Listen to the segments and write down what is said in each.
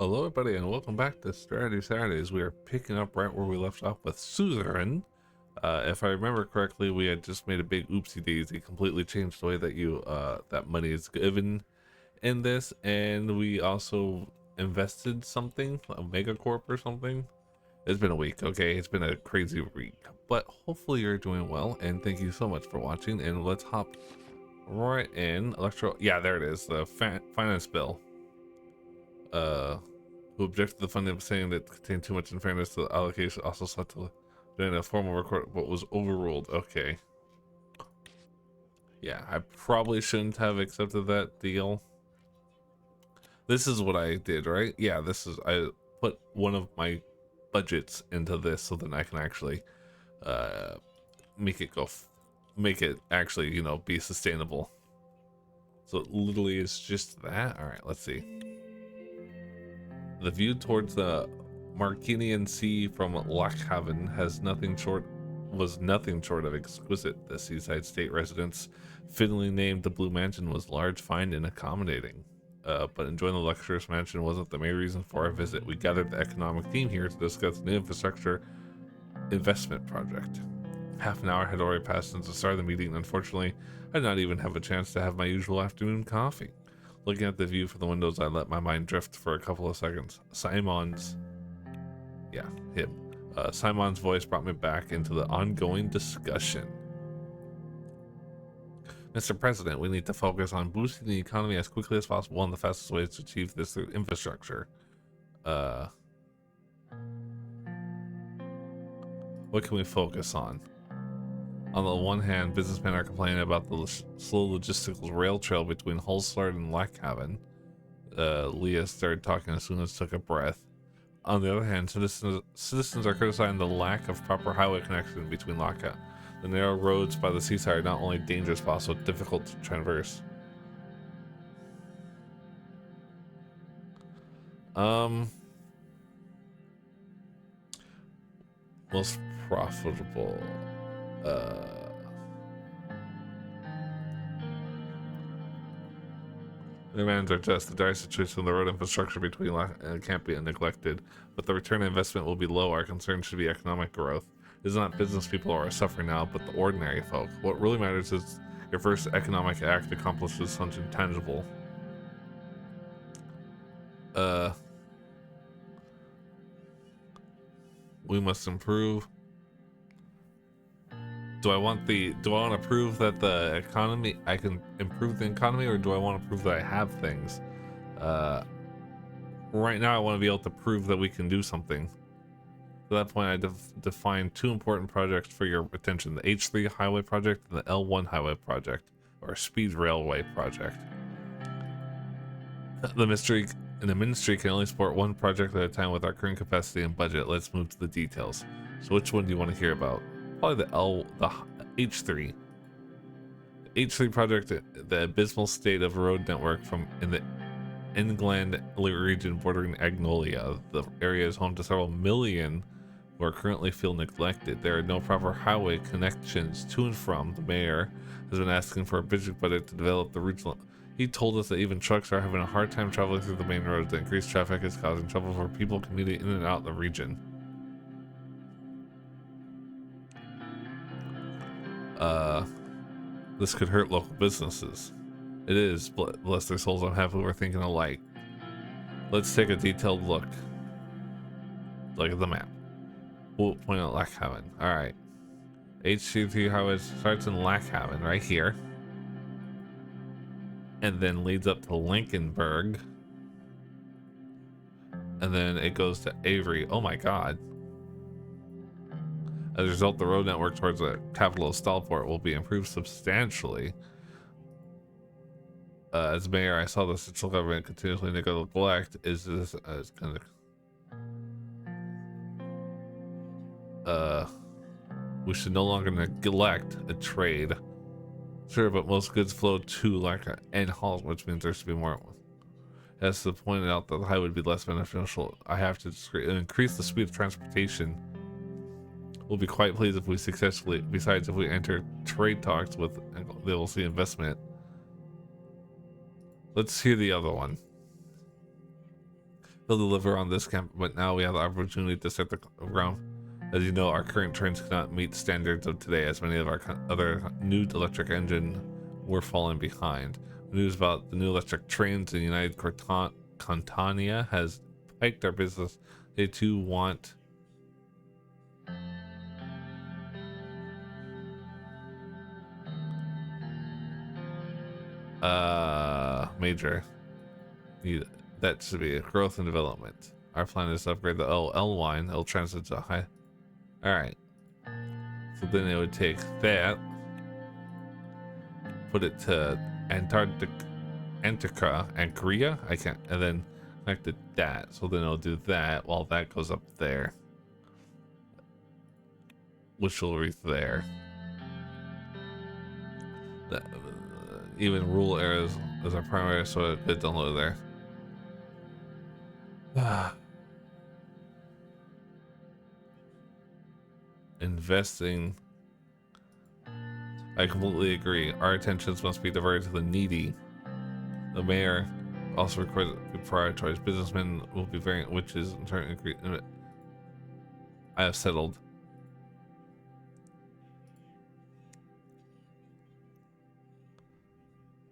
Hello, everybody, and welcome back to Strategy Saturdays. We are picking up right where we left off with Suzerain. If I remember correctly, we had just made a big oopsie daisy, completely changed the way that that money is given in this, and we also invested something, a megacorp or something. It's been a week, okay? It's been a crazy week, but hopefully you're doing well, and thank you so much for watching. And let's hop right in. Yeah, there it is, the finance bill. Who objected to the funding, saying that it contained too much unfairness to the allocation, also sought to do a formal record, but was overruled. Okay. Yeah, I probably shouldn't have accepted that deal. This is what I did, right? Yeah, I put one of my budgets into this so then I can actually uh, make it make it actually, be sustainable. So it literally is just that. All right, let's see. The view towards the Markinian Sea from Lochhaven was nothing short of exquisite. The seaside state residence, fittingly named the Blue Mansion, was large, fine, and accommodating. But enjoying the luxurious mansion wasn't the main reason for our visit. We gathered the economic team here to discuss the new infrastructure investment project. Half an hour had already passed since the start of the meeting. Unfortunately, I did not even have a chance to have my usual afternoon coffee. Looking at the view from the windows, I let my mind drift for a couple of seconds. Simon's voice brought me back into the ongoing discussion. Mr. President, we need to focus on boosting the economy as quickly as possible, and the fastest way is to achieve this through infrastructure. What can we focus on? On the one hand, businessmen are complaining about the slow logistical rail trail between Hulslard and Lochhaven. Leah started talking as soon as took a breath. On the other hand, citizens are criticizing the lack of proper highway connection between Lochhaven. The narrow roads by the seaside are not only dangerous but also difficult to traverse. Most profitable. The demands are just the dire situation of the road infrastructure between can't be neglected, but the return on investment will be low. Our concern should be economic growth. It is not business people who are suffering now, but the ordinary folk. What really matters is your first economic act accomplishes something tangible. We must improve. Do I want to prove that the economy, I can improve the economy, or do I want to prove that I have things? Right now I want to be able to prove that we can do something. To that point, I defined two important projects for your attention: the H3 highway project and the L1 highway project, or speed railway project. The ministry can only support one project at a time with our current capacity and budget. Let's move to the details. So which one do you want to hear about? Probably the H3. The H3 project, the abysmal state of road network in the England region bordering Agnolia. The area is home to several million who are currently feel neglected. There are no proper highway connections to and from. The mayor has been asking for a budget to develop the regional. He told us that even trucks are having a hard time traveling through the main roads. The increased traffic is causing trouble for people commuting in and out of the region. This could hurt local businesses. It is, bless their souls, I'm happy we're thinking alike. Let's take a detailed look. Look at the map. We'll point out Lochhaven. Alright. HC3 highway starts in Lochhaven, right here. And then leads up to Lincolnburg. And then it goes to Avery. Oh my god. As a result, the road network towards the capital of Stalport will be improved substantially. As mayor, I saw the central government continuously neglect. Is this kind of we should no longer neglect a trade. Sure, but most goods flow to Laka and Hall, which means there should be more. As to point out that the highway would be less beneficial, I have to increase the speed of transportation. We'll be quite pleased if we successfully. Besides, if we enter trade talks with, they will see investment. Let's hear the other one. They'll deliver on this camp, but now we have the opportunity to set the ground. As you know, our current trains cannot meet standards of today, as many of our other new electric engine were falling behind. News about the new electric trains in United Contania has spiked our business. They too want major. That should be growth and development. Our plan is to upgrade the L line. It'll transit to high. All right. So then it would take that, put it to Antarctica, I can't, and then connect to that. So then it'll do that while that goes up there, which will reach there. Even rural areas as our primary, so it could download there. Investing. I completely agree. Our attentions must be diverted to the needy. The mayor also requires to prioritize businessmen will be very, which is in turn agree. I have settled.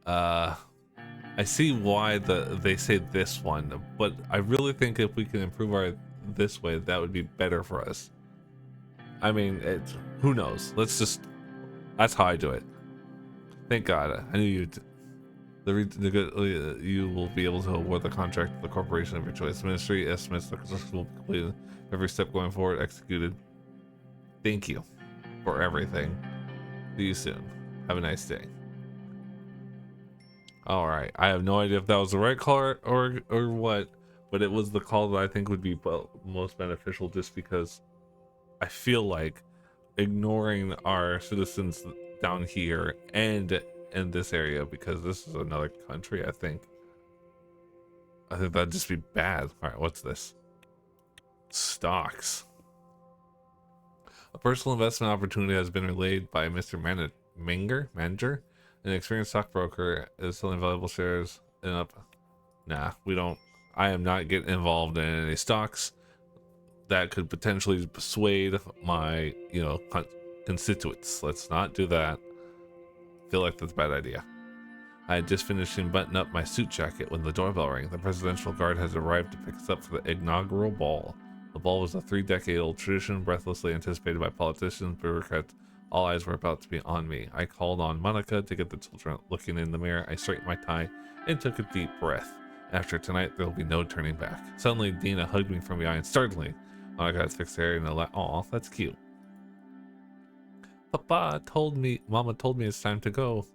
I see why they say this one, but I really think if we can improve our this way, that would be better for us. I mean, who knows? That's how I do it. Thank God. I knew you'd. You will be able to award the contract to the corporation of your choice. The ministry estimates the construction will be completed. Every step going forward executed. Thank you for everything. See you soon. Have a nice day. All right. I have no idea if that was the right call or what, but it was the call that I think would be most beneficial, just because I feel like ignoring our citizens down here and in this area, because this is another country, I think that'd just be bad. All right, what's this? Stocks. A personal investment opportunity has been relayed by Mr. Manger, an experienced stockbroker, is selling valuable shares in up. Nah, we don't. I am not getting involved in any stocks that could potentially persuade my, constituents. Let's not do that. Feel like that's a bad idea. I had just finished buttoning up my suit jacket when the doorbell rang. The presidential guard has arrived to pick us up for the inaugural ball. The ball was a 3-decade-old tradition, breathlessly anticipated by politicians, bureaucrats. All eyes were about to be on me. I called on Monica to get the children. Looking in the mirror, I straightened my tie and took a deep breath. After tonight, there will be no turning back. Suddenly, Dina hugged me from behind, startlingly. Monica had fixed hair and a aw, that's cute. Mama told me it's time to go.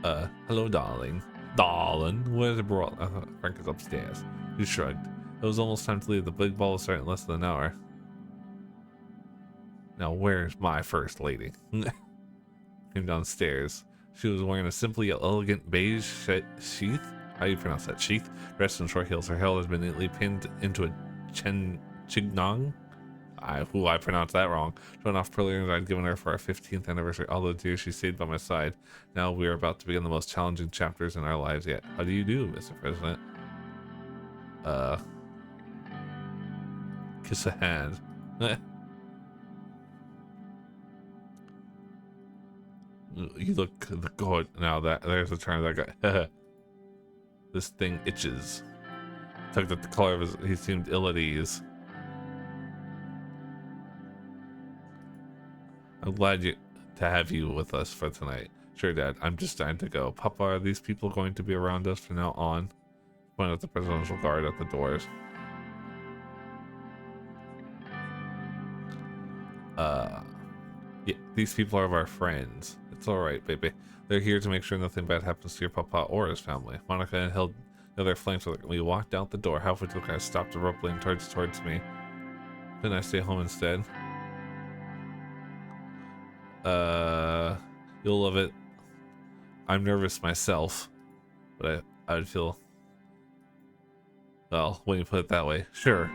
Hello, darling. Darling, where's the bra? Frank is upstairs. He shrugged. It was almost time to leave. The big ball was starting in less than an hour. Now, where's my first lady? Came downstairs. She was wearing a simply elegant beige sheath. How do you pronounce that? Sheath? Dressed in short heels. Her hair has been neatly pinned into a chignon. I pronounced that wrong. Showing off pearly earrings I'd given her for our 15th anniversary. All those years she stayed by my side. Now we are about to begin the most challenging chapters in our lives yet. How do you do, Mr. President? Kiss a hand. You look good. Now there's a term that got this thing itches. Tugged at the collar of his, he seemed ill at ease. I'm glad to have you with us for tonight. Sure, Dad. I'm just dying to go. Papa, are these people going to be around us from now on? Point at the presidential guard at the doors. Yeah, these people are our friends. It's alright, baby. They're here to make sure nothing bad happens to your papa or his family. Monica held the other flanks. We walked out the door. Halfway through the car, stopped abruptly and towards me. Couldn't I stay home instead? You'll love it. I'm nervous myself, but I would feel, well, when you put it that way. Sure,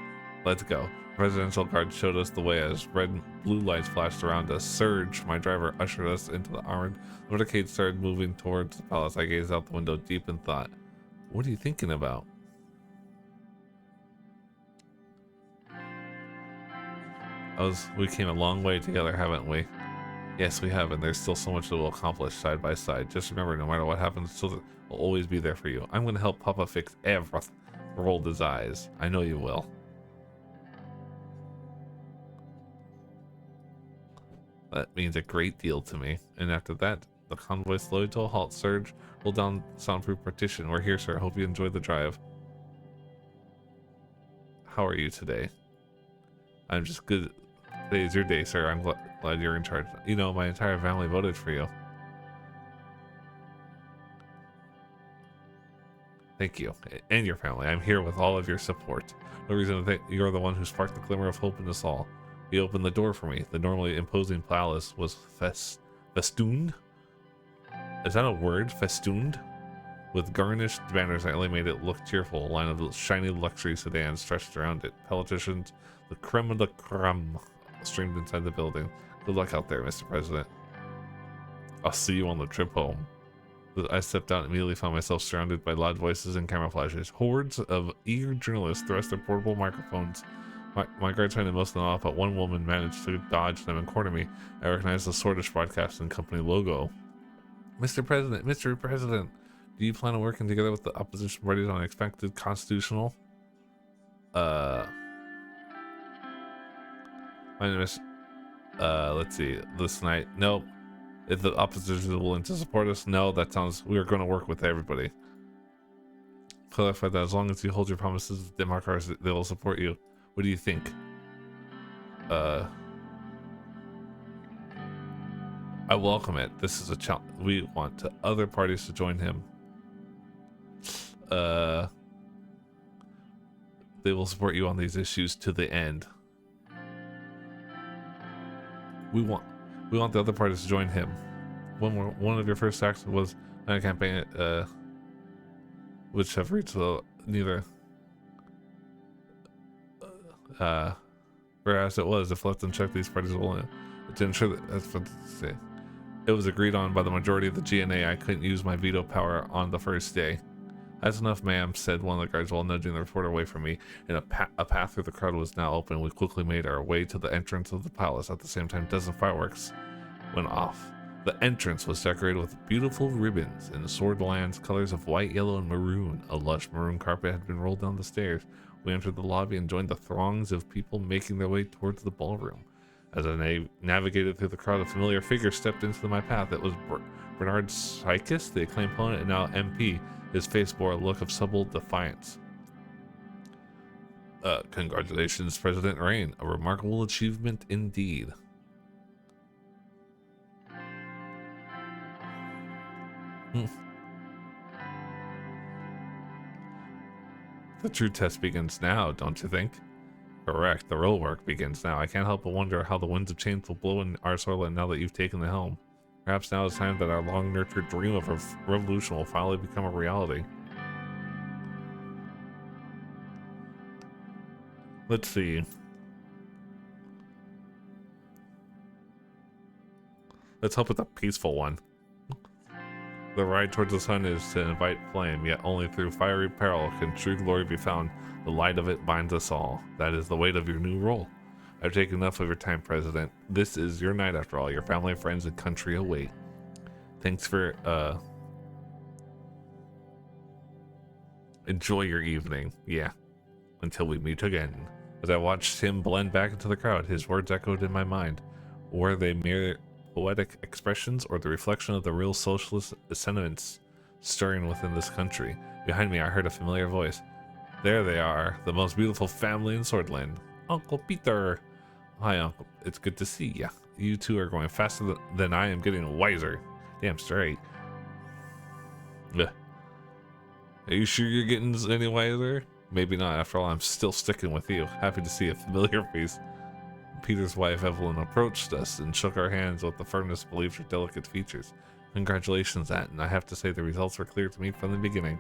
let's go. The presidential guard showed us the way as red and blue lights flashed around us. Surge, my driver, ushered us into the armored motorcade, started moving towards the palace. I gazed out the window deep in thought. What are you thinking about? We came a long way together, haven't we? Yes, we have, and there's still so much that we'll accomplish side by side. Just remember, no matter what happens, Suzerain will always be there for you. I'm going to help Papa fix everything. Rolled his eyes. I know you will. That means a great deal to me. And after that, the convoy slowed to a halt. Surge, roll down soundproof partition. We're here, sir. Hope you enjoyed the drive. How are you today? I'm just good. Today is your day, sir. I'm glad you're in charge. You know, my entire family voted for you. Thank you. And your family. I'm here with all of your support. No reason to think you're the one who sparked the glimmer of hope in us all. You opened the door for me. The normally imposing palace was festooned? Is that a word? Festooned? With garnished banners that only made it look cheerful. A line of shiny luxury sedans stretched around it. Politicians, the creme of the creme, streamed inside the building. Good luck out there, Mr. President. I'll see you on the trip home. I stepped out and immediately found myself surrounded by loud voices and camouflages. Hordes of eager journalists thrust their portable microphones. My guards fended most of them off, but one woman managed to dodge them and corner me. I recognized the Swordfish Broadcasting Company logo. Mr. President, do you plan on working together with the opposition parties on expected constitutional? My name is, let's see, this night. Nope. If the opposition is willing to support us, no, that sounds, we are going to work with everybody. Clarify that as long as you hold your promises to democrats, they will support you. What do you think? I welcome it. This is a challenge. We want other parties to join him. They will support you on these issues to the end. We want the other parties to join him. One of your first acts was a campaign, which have reached neither. Whereas it was, if left unchecked, these parties will to ensure that, that's what to say. It was agreed on by the majority of the GNA I couldn't use my veto power on the first day. That's enough, ma'am, said one of the guards while nudging the reporter away from me, and a path through the crowd was now open. We quickly made our way to the entrance of the palace. At the same time, dozens of fireworks went off. The entrance was decorated with beautiful ribbons in Swordland's colors of white, yellow, and maroon. A lush maroon carpet had been rolled down the stairs. We entered the lobby and joined the throngs of people making their way towards the ballroom. As I navigated through the crowd, a familiar figure stepped into my path. It was Bernard Sykes, the acclaimed opponent and now MP. His face bore a look of subtle defiance. Congratulations, President Rain. A remarkable achievement indeed. The true test begins now, don't you think? Correct. The real work begins now. I can't help but wonder how the winds of change will blow in our soil now that you've taken the helm. Perhaps now is time that our long-nurtured dream of a revolution will finally become a reality. Let's see. Let's hope it's a peaceful one. The ride towards the sun is to invite flame, yet only through fiery peril can true glory be found. The light of it binds us all. That is the weight of your new role. I've taken enough of your time, President. This is your night after all. Your family, friends, and country await. Thanks for, enjoy your evening. Yeah. Until we meet again. As I watched him blend back into the crowd, his words echoed in my mind. Were they mere poetic expressions or the reflection of the real socialist sentiments stirring within this country? Behind me, I heard a familiar voice. There they are, the most beautiful family in Swordland. Uncle Peter. Hi, Uncle. It's good to see ya. You two are going faster than I am getting wiser. Damn straight. Ugh. Are you sure you're getting any wiser? Maybe not. After all, I'm still sticking with you. Happy to see a familiar face. Peter's wife, Evelyn, approached us and shook our hands with the firmness believed her delicate features. Congratulations, Aunt, and I have to say the results were clear to me from the beginning.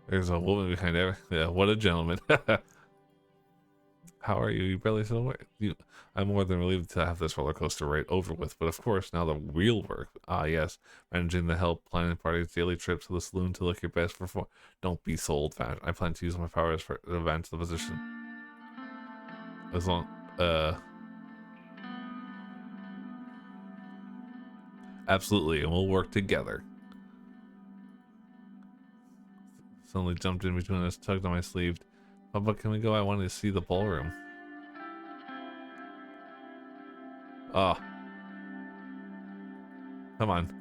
There's a woman behind there. Yeah, what a gentleman. How are you? You barely said a word. I'm more than relieved to have this roller coaster right over with, but of course, now the real work. Ah, yes. Managing the help, planning parties, daily trips to the saloon to look your best before. Don't be so old-fashioned. I plan to use my powers for to advance the position. As long, absolutely, and we'll work together. Suddenly jumped in between us, tugged on my sleeve. Papa, can we go? I wanted to see the ballroom. Ah, come on.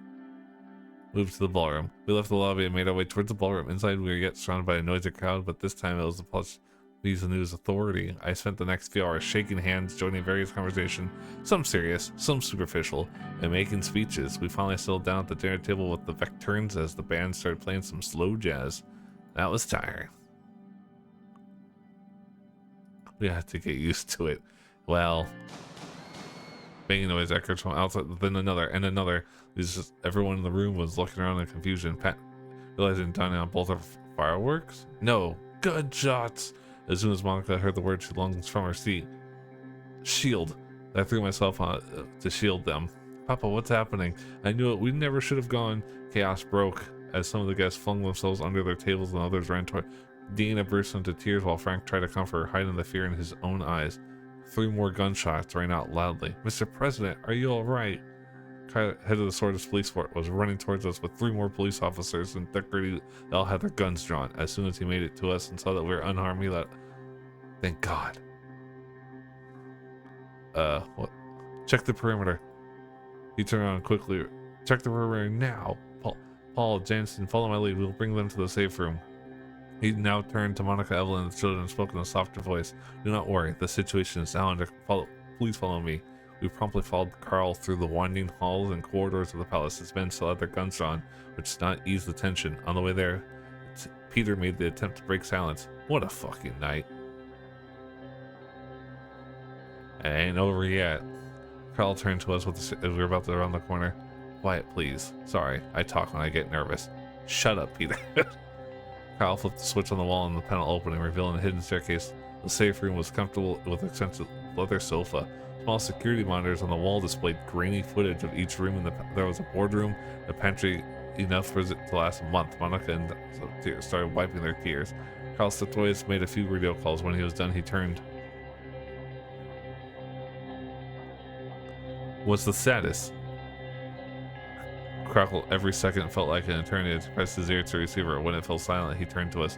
Moved to the ballroom. We left the lobby and made our way towards the ballroom. Inside, we were yet surrounded by a noisy crowd, but this time it was the police news authority. I spent the next few hours shaking hands, joining various conversations, some serious, some superficial, and making speeches. We finally settled down at the dinner table with the Vecturns as the band started playing some slow jazz. That was tiring. We had to get used to it. Well, banging noise echoed from outside, then another and another. Just, everyone in the room was looking around in confusion. Pat realizing Donnie on both of fireworks? No, gunshots! As soon as Monica heard the word, she lunged from her seat. Shield. I threw myself on to shield them. Papa, what's happening? I knew it. We never should have gone. Chaos broke as some of the guests flung themselves under their tables and others ran toward. Dina burst into tears while Frank tried to comfort her, hiding the fear in his own eyes. 3 more gunshots rang out loudly. Mr. President, are you alright? Head of the Swordless Police Force was running towards us with 3 more police officers and decorated. They all had their guns drawn. As soon as he made it to us and saw that we were unharmed, he let. Thank God. What? Check the perimeter. He turned around quickly. Check the perimeter now. Paul, Jansen, follow my lead. We'll bring them to the safe room. He now turned to Monica, Evelyn, and the children and spoke in a softer voice. Do not worry. The situation is now under. Please follow me. We promptly followed Carl through the winding halls and corridors of the palace. His men still had their guns drawn, which did not ease the tension. On the way there, Peter made the attempt to break silence. What a fucking night. It ain't over yet. Carl turned to us as we were about to round the corner. Quiet, please. Sorry, I talk when I get nervous. Shut up, Peter. Carl flipped the switch on the wall and the panel opened, revealing a hidden staircase. The safe room was comfortable with an extensive leather sofa. Small security monitors on the wall displayed grainy footage of each room. There was a boardroom, a pantry, enough for it to last a month. Monica and started wiping their tears. Carl stepped away and made a few radio calls. When he was done, he turned. What's the status? Crackle every second felt like an eternity to press his ear to receiver. When it fell silent, he turned to us.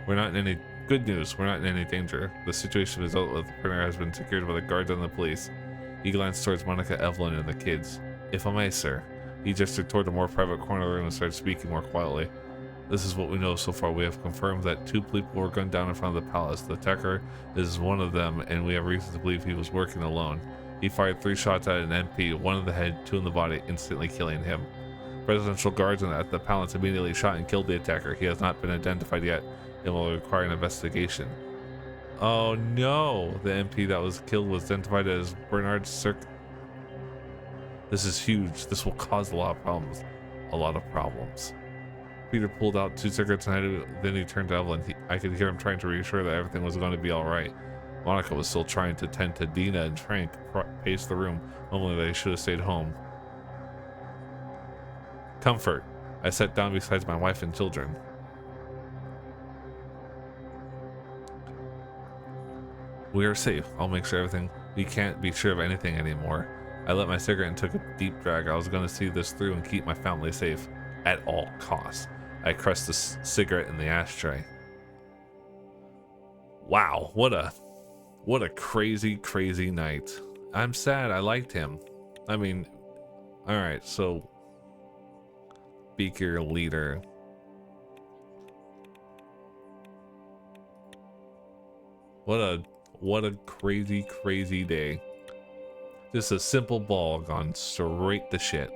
We're not in any good news. We're not in any danger. The situation result with the printer has been secured by the guards and the police. He glanced towards Monica, Evelyn, and the kids. If I may, sir. He gestured toward a more private corner of the room and started speaking more quietly. This is what we know so far. We have confirmed that 2 people were gunned down in front of the palace. The attacker is one of them, and we have reason to believe he was working alone. He fired 3 shots at an MP, 1 in the head, 2 in the body, instantly killing him. Presidential guards at the palace immediately shot and killed the attacker. He has not been identified yet and will require an investigation. Oh no! The MP that was killed was identified as Bernard Cirque. This is huge. This will cause a lot of problems. A lot of problems. Peter pulled out 2 cigarettes and then he turned to Evelyn. I could hear him trying to reassure that everything was going to be alright. Monica was still trying to tend to Dina, and Frank paced the room, mumbling that he should have stayed home. Comfort. I sat down beside my wife and children. We are safe. I'll make sure everything. We can't be sure of anything anymore. I lit my cigarette and took a deep drag. I was going to see this through and keep my family safe at all costs. I crushed the cigarette in the ashtray. Wow, what a crazy, crazy night. I'm sad. I liked him. I mean, all right, so speaker leader. What a crazy, crazy day. Just a simple ball gone straight to shit.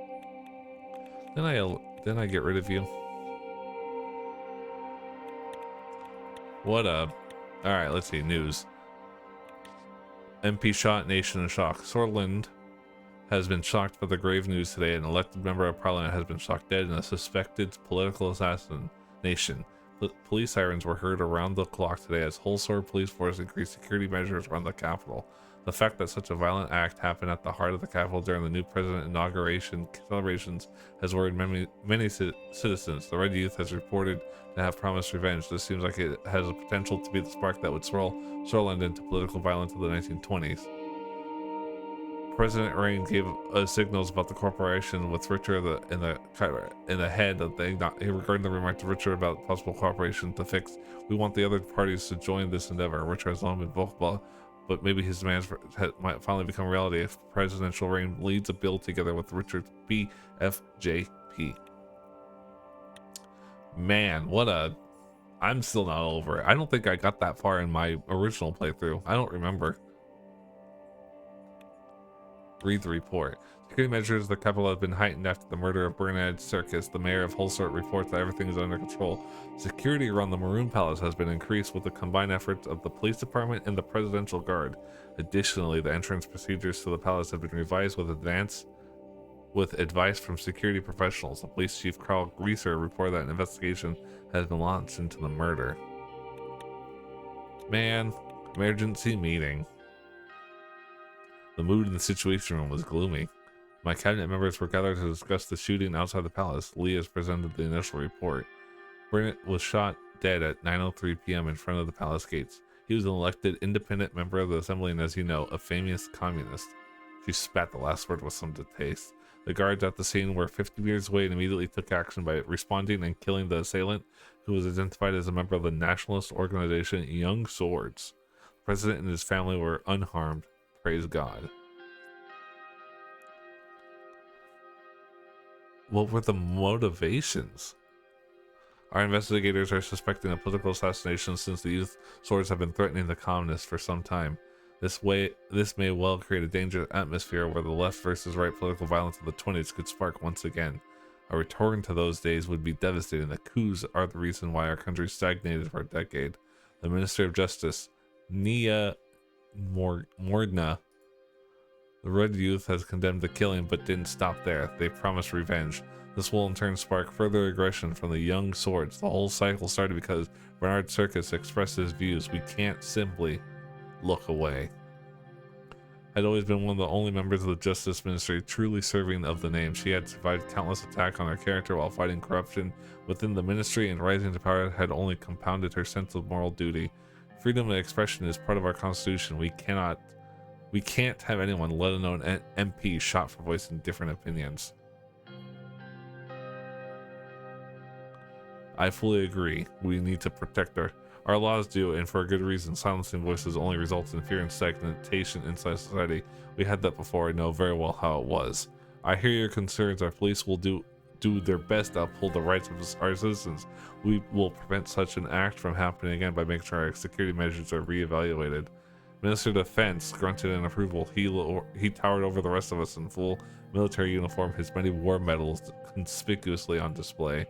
Then I get rid of you. Alright, let's see, news. MP shot, nation in shock. Sorland has been shocked by the grave news today. An elected member of parliament has been shot dead in a suspected political assassination. Police sirens were heard around the clock today as whole sword police force increased security measures around the Capitol. The fact that such a violent act happened at the heart of the Capitol during the new president inauguration celebrations has worried many citizens. The Red Youth has reported to have promised revenge. This seems like it has the potential to be the spark that would swirl Switzerland into political violence of the 1920s. President Rain gave signals about the cooperation with Richard in the head of regarding the remark to Richard about possible cooperation to fix. We want the other parties to join this endeavor. Richard has long been vocal, but maybe his demands might finally become reality if presidential Rain leads a bill together with Richard's BFJP. Man, I'm still not over it. I don't think I got that far in my original playthrough. I don't remember. Read the report. Security measures at the Capitol have been heightened after the murder of Bernard Circus. The mayor of Holsort reports that everything is under control. Security around the Maroon Palace has been increased with the combined efforts of the police department and the Presidential Guard. Additionally, the entrance procedures to the palace have been revised with advice from security professionals. The police chief Carl Greaser reported that an investigation has been launched into the murder. Man, emergency meeting. The mood in the Situation Room was gloomy. My cabinet members were gathered to discuss the shooting outside the palace. Lee has presented the initial report. Burnett was shot dead at 9:03 p.m. in front of the palace gates. He was an elected independent member of the assembly and, as you know, a famous communist. She spat the last word with some distaste. The guards at the scene were 50 meters away and immediately took action by responding and killing the assailant, who was identified as a member of the nationalist organization Young Swords. The president and his family were unharmed. Praise God. What were the motivations? Our investigators are suspecting a political assassination since the youth swords have been threatening the communists for some time. This may well create a dangerous atmosphere where the left versus right political violence of the 20s could spark once again. A return to those days would be devastating. The coups are the reason why our country stagnated for a decade. The Minister of Justice, Nia Mordna, the Red Youth, has condemned the killing but didn't stop there. They promised revenge. This will in turn spark further aggression from the Young Swords. The whole cycle started because Bernard Circus expressed his views. We can't simply look away. Had always been one of the only members of the Justice Ministry truly serving of the name. She had survived countless attacks on her character while fighting corruption within the ministry, and rising to power had only compounded her sense of moral duty. Freedom of expression is part of our Constitution. We can't have anyone, let alone an MP, shot for voicing different opinions. I fully agree. We need to protect our laws do, and for a good reason. Silencing voices only results in fear and stagnation inside society. We had that before. I know very well how it was. I hear your concerns. Our police will do their best to uphold the rights of our citizens. We will prevent such an act from happening again by making sure our security measures are reevaluated. Minister of Defense grunted in approval. He towered over the rest of us in full military uniform, his many war medals conspicuously on display.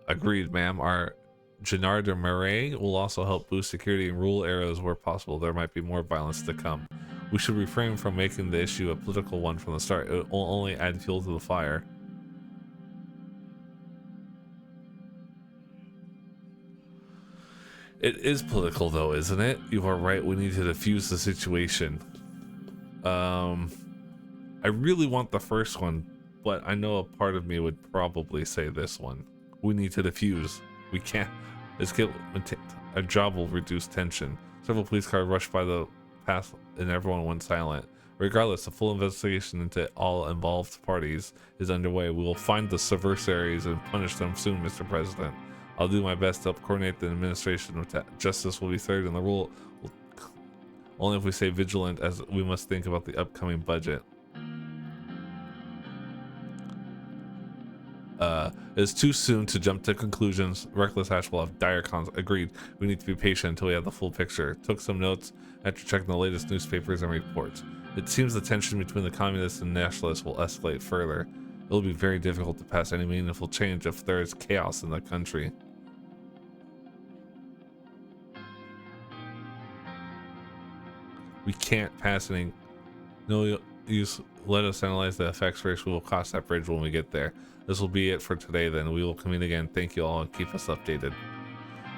Agreed, ma'am. Our Gennard de Marais will also help boost security in rural areas where possible. There might be more violence to come. We should refrain from making the issue a political one from the start. It will only add fuel to the fire. It is political though, isn't it? You are right, we need to defuse the situation. I really want the first one, but I know a part of me would probably say this one. We need to defuse. We can't. A job will reduce tension. Several police cars rushed by the path and everyone went silent. Regardless, a full investigation into all involved parties is underway. We will find the subversaries and punish them soon, Mr. President. I'll do my best to help coordinate the administration with that. Justice will be served, and the rule will only if we stay vigilant, as we must think about the upcoming budget. It's too soon to jump to conclusions. Reckless Ash will have dire Agreed. We need to be patient until we have the full picture. Took some notes after checking the latest newspapers and reports. It seems the tension between the communists and nationalists will escalate further. It will be very difficult to pass any meaningful change if there is chaos in the country. We can't pass any. No, let us analyze the effects race we will cross that bridge when we get there. This will be it for today then. We will convene again. Thank you all and keep us updated.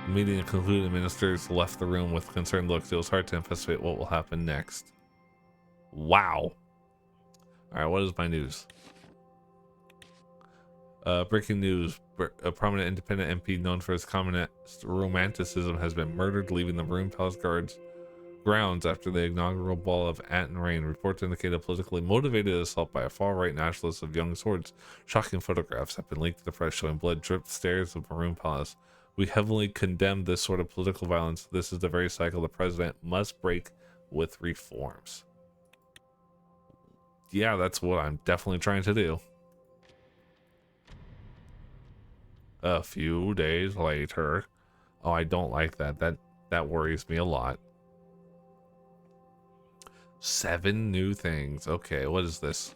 The meeting concluded. Ministers left the room with concerned looks. It was hard to anticipate what will happen next. Wow. Alright, what is my news? Breaking news. A prominent independent MP known for his communist romanticism has been murdered, leaving the Maroon Palace guards grounds after the inaugural ball of Ant and Rain. Reports indicate a politically motivated assault by a far-right nationalist of young swords. Shocking photographs have been leaked to the press showing blood-dripped stairs of Maroon Palace. We heavily condemn this sort of political violence. This is the very cycle the president must break with reforms. Yeah, that's what I'm definitely trying to do. A few days later. Oh, I don't like that. That worries me a lot. 7 new things. Okay, what is this?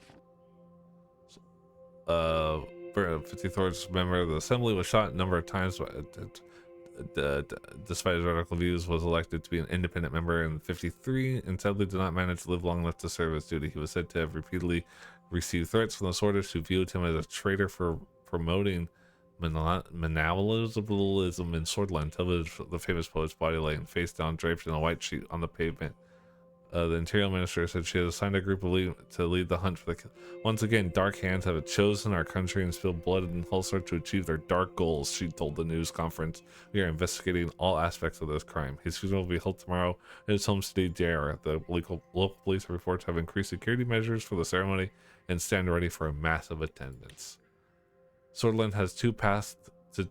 53rd member of the assembly was shot a number of times, despite his radical views, was elected to be an independent member in 53 and sadly did not manage to live long enough to serve his duty. He was said to have repeatedly received threats from the sorters who viewed him as a traitor for promoting monopolism in Swordland until the famous poet's body lay face down draped in a white sheet on the pavement. The Interior Minister said she has assigned a group to lead the hunt for the. Once again, dark hands have chosen our country and spilled blood and Hulsar to achieve their dark goals, she told the news conference. We are investigating all aspects of this crime. His funeral will be held tomorrow at his home city, Dare. The local police reports have increased security measures for the ceremony and stand ready for a massive attendance. Swordland has 2 paths to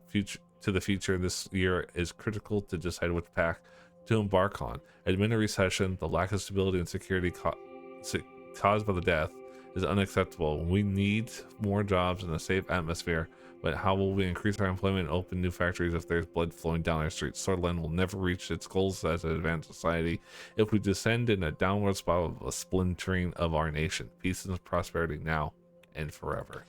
the future. This year is critical to decide which path to embark on. Admit a recession, the lack of stability and security caused by the death is unacceptable. We need more jobs and a safe atmosphere, but how will we increase our employment and open new factories if there's blood flowing down our streets? Swordland will never reach its goals as an advanced society if we descend in a downward spiral of a splintering of our nation. Peace and prosperity now and forever.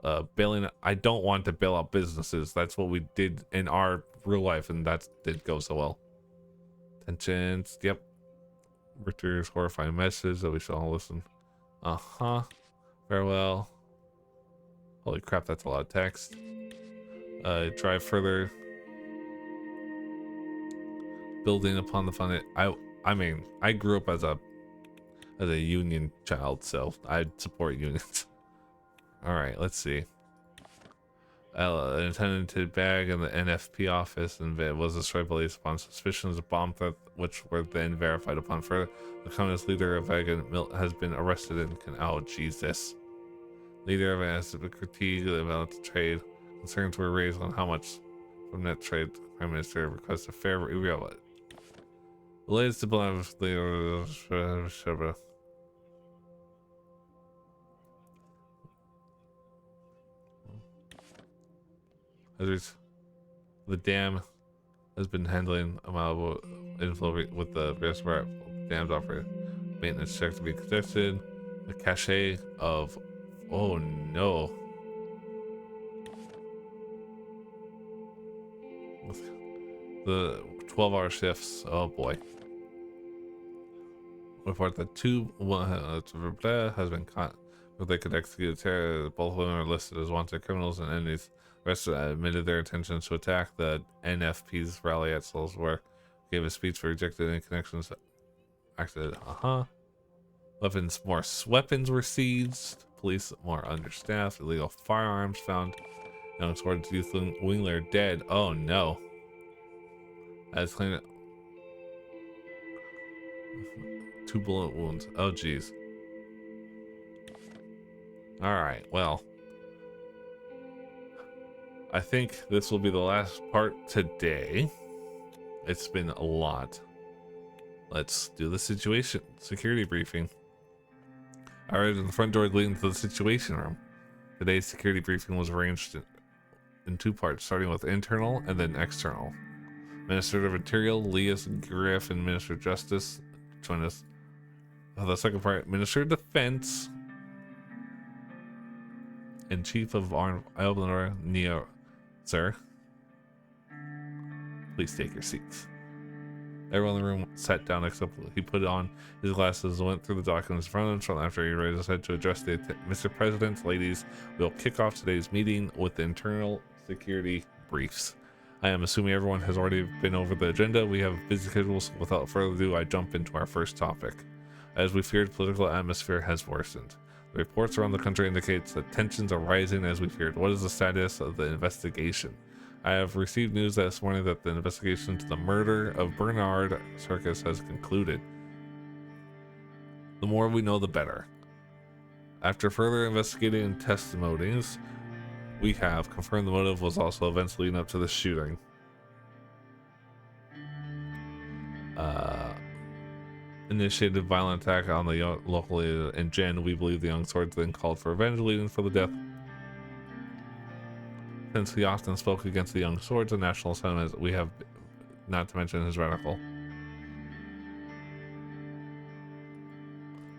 I don't want to bail out businesses. That's what we did in our real life, and that did go so well. Tensions, yep. Richter's horrifying message that we should all listen. Farewell. Holy crap, that's a lot of text. Drive further. Building upon the fun. I mean, I grew up as a union child, so I support unions. All right, let's see. An attendant bag in the NFP office and was destroyed by police upon suspicions of bomb threat, which were then verified upon further. The communist leader of Vagan has been arrested and Jesus. Leader of has been critiqued about the trade. Concerns were raised on how much from net trade. The Prime Minister requests a fair review. Related to the dam has been handling amount of inflow with the reservoir dams offer maintenance check to be conducted. The cache of oh no. The 12-hour shifts. Oh boy. Report that 2 has been caught. If they could execute terror, both of them are listed as wanted criminals and enemies. The rest admitted their intentions to attack the NFP's rally at Salzburg. Gave a speech for rejected any connections. Acted. Weapons were seized. Police more understaffed. Illegal firearms found. Young Swords Youth Wingler dead. Oh no. As claimed 2 bullet wounds. Oh geez. Alright, well. I think this will be the last part today. It's been a lot. Let's do the security briefing. Alright, the front door leading to the situation room. Today's security briefing was arranged in 2 parts, starting with internal and then external. Minister of Interior, Leas Griff, and Minister of Justice join us. The second part, Minister of Defense and Chief of Armed Eleanor Neo. Sir, please take your seats. Everyone in the room sat down except he put on his glasses and went through the documents in front of him. Shortly after, he raised his head to address the Mr. President, ladies, we'll kick off today's meeting with the internal security briefs. I am assuming everyone has already been over the agenda. We have busy schedules. Without further ado, I jump into our first topic. As we feared, political atmosphere has worsened. The reports around the country indicates that tensions are rising as we feared. What is the status of the investigation? I have received news this morning that the investigation into the murder of Bernard Circus has concluded. The more we know, the better. After further investigating and testimonies, we have confirmed the motive was also events leading up to the shooting. Initiated violent attack on the locally in Jen. We believe the young swordsman called for revenge, leading for the death. Since he often spoke against the young swords and national sentiments, we have, not to mention his radical.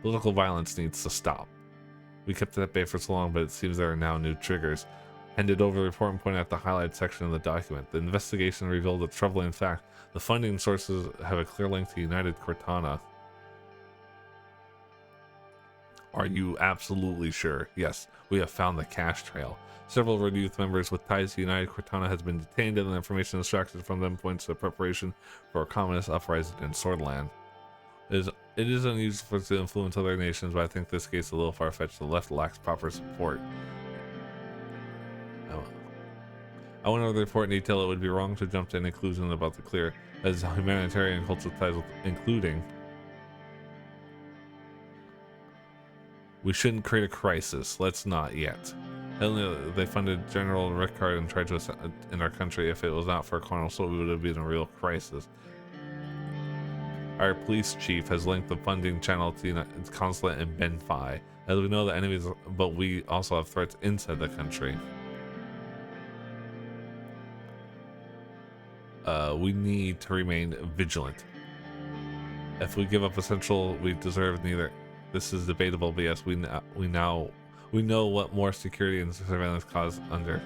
Political violence needs to stop. We kept it at bay for so long, but it seems there are now new triggers. Handed over the report and pointed at the highlighted section of the document. The investigation revealed a troubling fact. The funding sources have a clear link to United Cortana. Are you absolutely sure? Yes, we have found the cash trail. Several Red Youth members with ties to United Cortana has been detained, and the information extracted from them points to preparation for a communist uprising in Swordland. It is unusual for it to influence other nations, but I think this case is a little far-fetched. The left lacks proper support. I went over the report in detail. It would be wrong to jump to any conclusion about the clear as humanitarian cultural ties, including. We shouldn't create a crisis. Let's not yet. They funded General Rickard and tried to in our country. If it was not for Colonel Soul, we would have been in a real crisis. Our police chief has linked the funding channel to the consulate in Benfi. As we know the enemies, but we also have threats inside the country. We need to remain vigilant. If we give up essential, we deserve neither. This is debatable, but yes, we know what more security and surveillance caused under.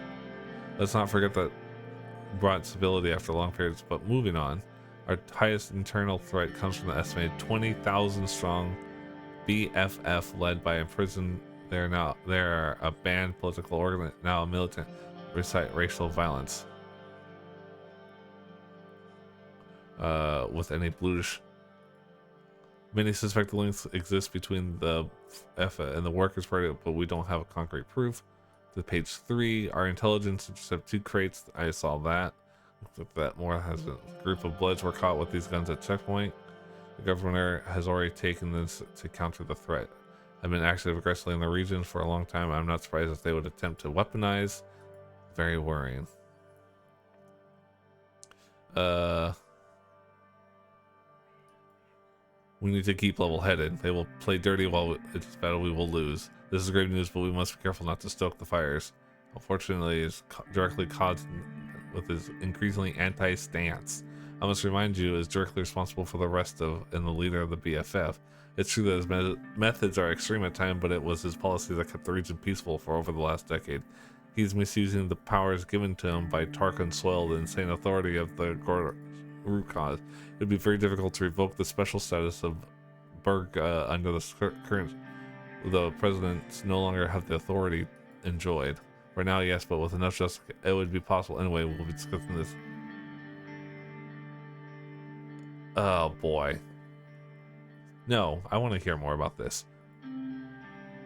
Let's not forget that brought stability after long periods. But moving on, our highest internal threat comes from the estimated 20,000 strong BFF led by imprisoned. They are a banned political organ, now a militant, recite racial violence. With any bluish. Many suspect the links exist between the F and the Workers' Party, but we don't have a concrete proof. To page 3, our intelligence intercepted 2 crates. I saw that. Looks like that more has a group of Bloods were caught with these guns at checkpoint. The governor has already taken this to counter the threat. I've been active aggressively in the region for a long time. I'm not surprised if they would attempt to weaponize. Very worrying. We need to keep level-headed. They will play dirty while it's battle. We will lose. This is great news, but we must be careful not to stoke the fires. Unfortunately, it's directly caused with his increasingly anti-stance. I must remind you, is directly responsible for the rest of and the leader of the BFF. It's true that his methods are extreme at times, but it was his policy that kept the region peaceful for over the last decade. He's misusing the powers given to him by Tarkin Soil, the insane authority of the root cause. It would be very difficult to revoke the special status of Berg under the current. The presidents no longer have the authority enjoyed. For now, yes, but with enough justice, it would be possible. Anyway, we'll be discussing this. Oh boy. No, I want to hear more about this.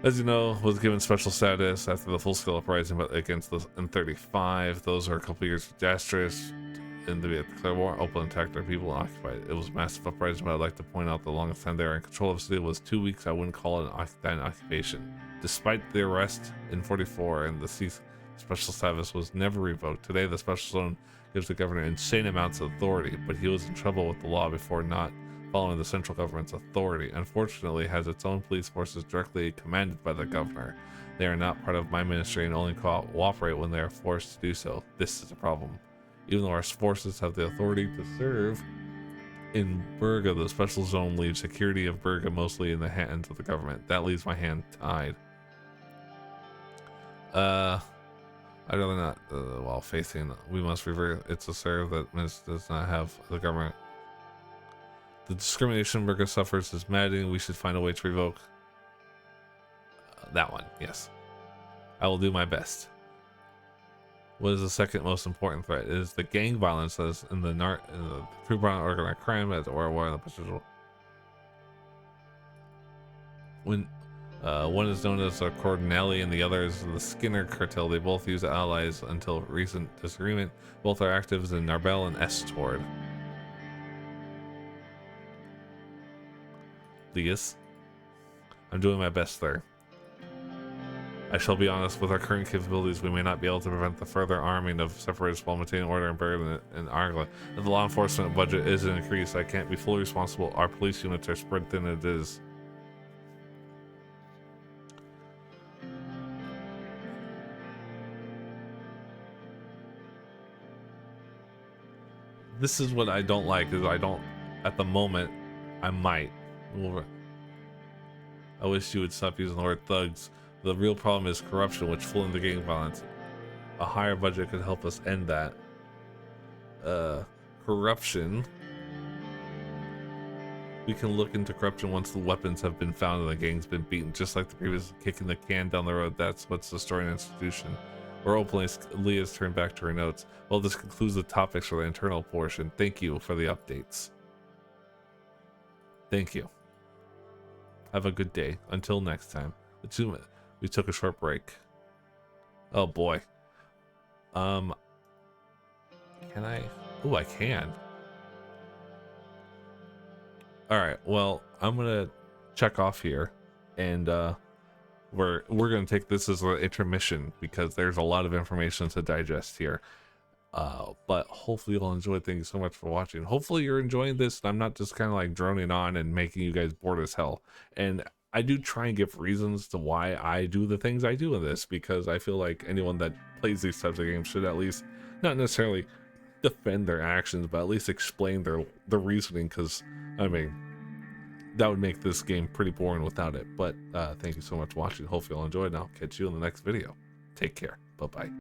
As you know, was given special status after the full-scale uprising against the N35. Those are a couple years disastrous. In the Vietnam War, open attacked our people and occupied. It was a massive uprising, but I'd like to point out the longest time they were in control of the city was 2 weeks. I wouldn't call it an occupation. Despite the arrest in 44 and the special status was never revoked. Today, the special zone gives the governor insane amounts of authority, but he was in trouble with the law before not following the central government's authority. Unfortunately, has its own police forces directly commanded by the governor. They are not part of my ministry and only cooperate when they are forced to do so. This is a problem. Even though our forces have the authority to serve in Berga, the special zone leaves security of Berga mostly in the hands of the government. That leaves my hand tied. I'd rather not, while facing, we must revert. It's a serve that does not have the government. The discrimination America suffers is maddening. We should find a way to revoke that one. Yes, I will do my best. What is the second most important threat? It is the gang violence that is in the true violent organized crime or the potential. When one is known as the Cordonelli and the other is the Skinner cartel. They both use allies until recent disagreement. Both are active in Narbel and Estord. Lias, I'm doing my best there. I shall be honest, with our current capabilities, we may not be able to prevent the further arming of separatists while maintaining order and burden in Argla. If the law enforcement budget is increased, I can't be fully responsible. Our police units are spread thin as it is. This is what I don't like, is I don't, at the moment, I might. I wish you would stop using the word thugs. The real problem is corruption, which full into gang violence. A higher budget could help us end that. Corruption. We can look into corruption once the weapons have been found and the gang's been beaten. Just like the previous kicking the can down the road, that's what's destroying an institution. We're openly, Leah's turned back to her notes. Well, this concludes the topics for the internal portion. Thank you for the updates. Thank you. Have a good day. Until next time. We took a short break. Oh boy. Can I? Oh, I can. All right. Well, I'm gonna check off here, and we're gonna take this as an intermission because there's a lot of information to digest here. But hopefully you'll enjoy. Thank you so much for watching. Hopefully you're enjoying this and I'm not just kind of like droning on and making you guys bored as hell. And I do try and give reasons to why I do the things I do in this, because I feel like anyone that plays these types of games should at least not necessarily defend their actions, but at least explain their reasoning, because I mean that would make this game pretty boring without it. But thank you so much for watching. Hopefully you'll enjoy it, and I'll catch you in the next video. Take care. Bye bye.